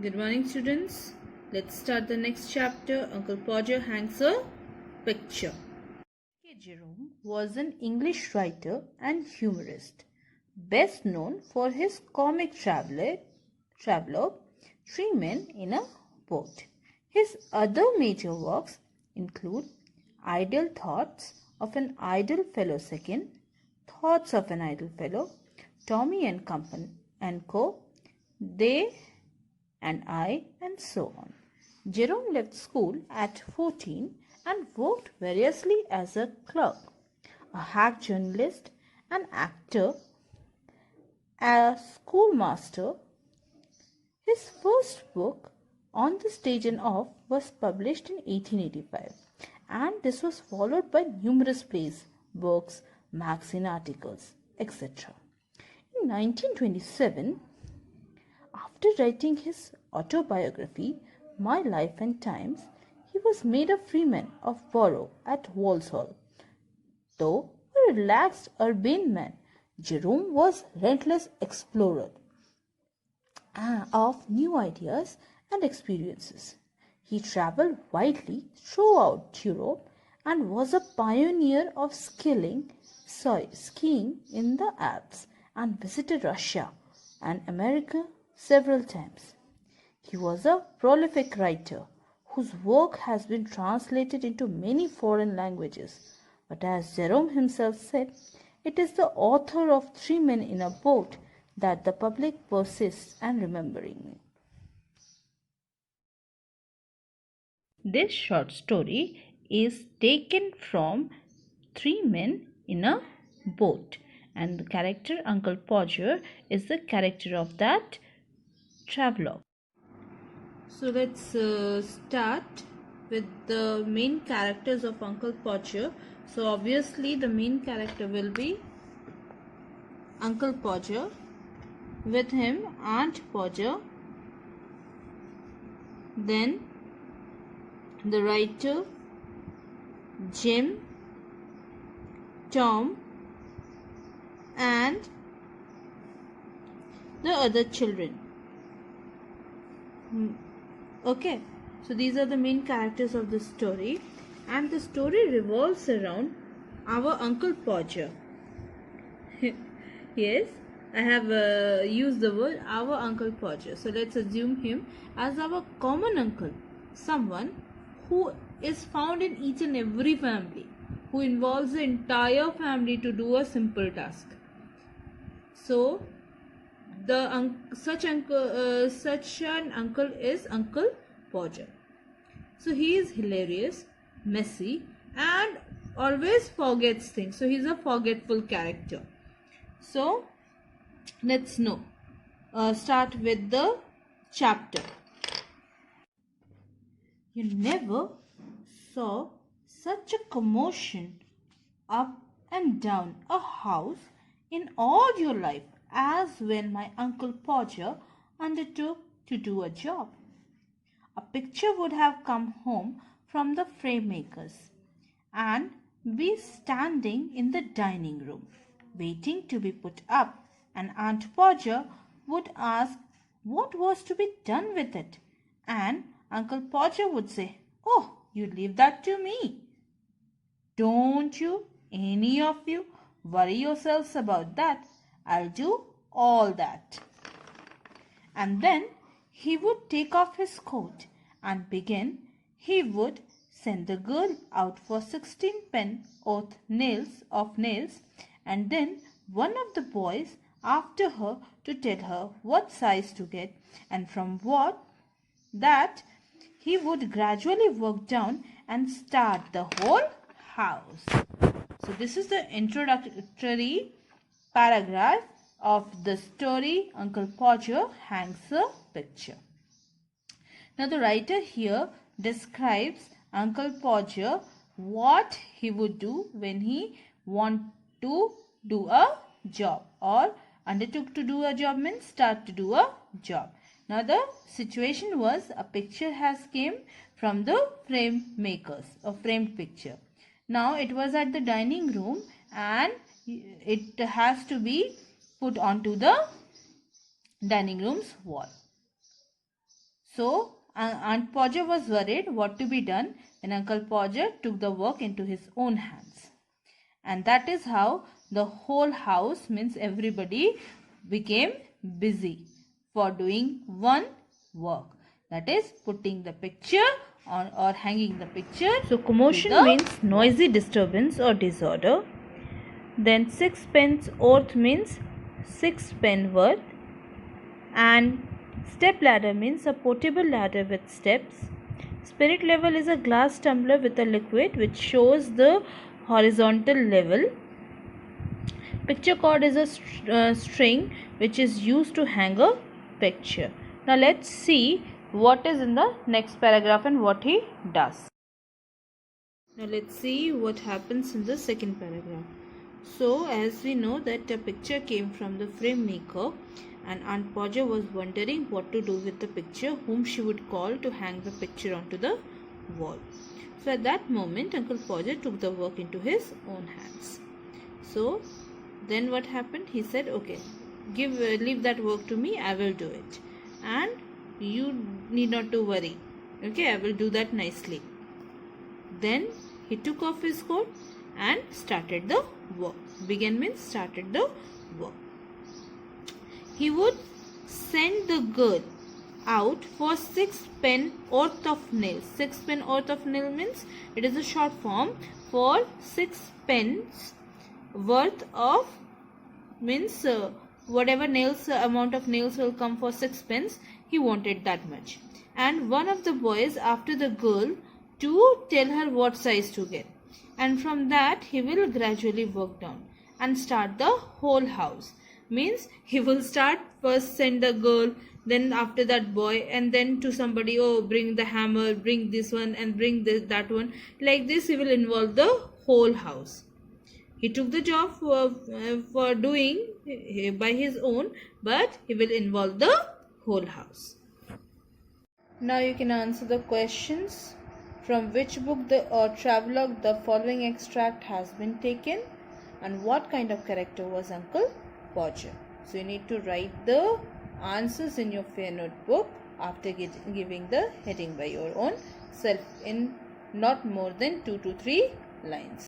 Good morning, students. Let's start the next chapter. Uncle Podger hangs a picture. K. Jerome was an English writer and humorist, best known for his comic travelogue, Three Men in a Boat. His other major works include Idle Thoughts of an Idle Fellow Second, Thoughts of an Idle Fellow, Tommy and Company and Co., They and I, and so on. Jerome left school at 14 and worked variously as a clerk, a hack journalist, an actor, a schoolmaster. His first book, On the Stage and Off, was published in 1885, and this was followed by numerous plays, books, magazine articles, etc. In 1927, after writing his autobiography, My Life and Times, he was made a freeman of Borough at Walsall. Though a relaxed, urbane man, Jerome was a relentless explorer of new ideas and experiences. He traveled widely throughout Europe and was a pioneer of skiing in the Alps and visited Russia and America several times. He was a prolific writer whose work has been translated into many foreign languages. But as Jerome himself said, it is the author of Three Men in a Boat that the public persists in remembering. This short story is taken from Three Men in a Boat, and the character Uncle Podger is the character of that travelogue. So let's start with the main characters of Uncle Podger. So obviously the main character will be Uncle Podger, with him Aunt Podger, then the writer Jim, Tom, and the other children. Okay, so these are the main characters of the story, and the story revolves around our Uncle Podger. Yes, I have used the word our Uncle Podger. So let's assume him as our common uncle, someone who is found in each and every family, who involves the entire family to do a simple task. So such an uncle is Uncle Podger. So he is hilarious, messy, and always forgets things. So he's a forgetful character. So let's start with the chapter. You never saw such a commotion up and down a house in all your life as when my Uncle Podger undertook to do a job. A picture would have come home from the frame makers and be standing in the dining room, waiting to be put up, and Aunt Podger would ask what was to be done with it, and Uncle Podger would say, "Oh, you leave that to me. Don't you, any of you, worry yourselves about that. I'll do all that." And then he would take off his coat and begin. He would send the girl out for 16 nails, and then one of the boys after her to tell her what size to get, and from what that he would gradually work down and start the whole house. So this is the introductory paragraph of the story Uncle Podger hangs a picture. Now the writer here describes Uncle Podger, what he would do when he want to do a job, or undertook to do a job means start to do a job. Now the situation was a picture has came from the frame makers, a framed picture. Now it was at the dining room and it has to be put onto the dining room's wall. So Aunt Podger was worried what to be done when Uncle Podger took the work into his own hands. And that is how the whole house, means everybody, became busy for doing one work. That is putting the picture on or hanging the picture. So commotion means noisy disturbance or disorder. Then sixpence worth means 6 pen worth. And step ladder means a portable ladder with steps. Spirit level is a glass tumbler with a liquid which shows the horizontal level. Picture cord is a string which is used to hang a picture. Now let's see what is in the next paragraph and what he does. Now let's see what happens in the second paragraph. So as we know that a picture came from the frame maker, and Aunt Podger was wondering what to do with the picture, whom she would call to hang the picture onto the wall. So at that moment Uncle Podger took the work into his own hands. So then what happened? He said, okay, leave that work to me, I will do it, and you need not to worry, okay, I will do that nicely. Then he took off his coat and started the work. Began means started the work. He would send the girl out for 6 pen worth of nails. 6 pen worth of nail means it is a short form for 6 pence worth of, means whatever nails, amount of nails will come for 6 pence. He wanted that much. And one of the boys after the girl to tell her what size to get. And from that he will gradually work down and start the whole house. Means he will start first send the girl, then after that boy, and then to somebody, oh bring the hammer, bring this one, and bring this, that one. Like this he will involve the whole house. He took the job for doing by his own, but he will involve the whole house. Now you can answer the questions. From which book or travelogue the following extract has been taken, and what kind of character was Uncle Podger? So you need to write the answers in your fair notebook after giving the heading by your own self in not more than 2 to 3 lines.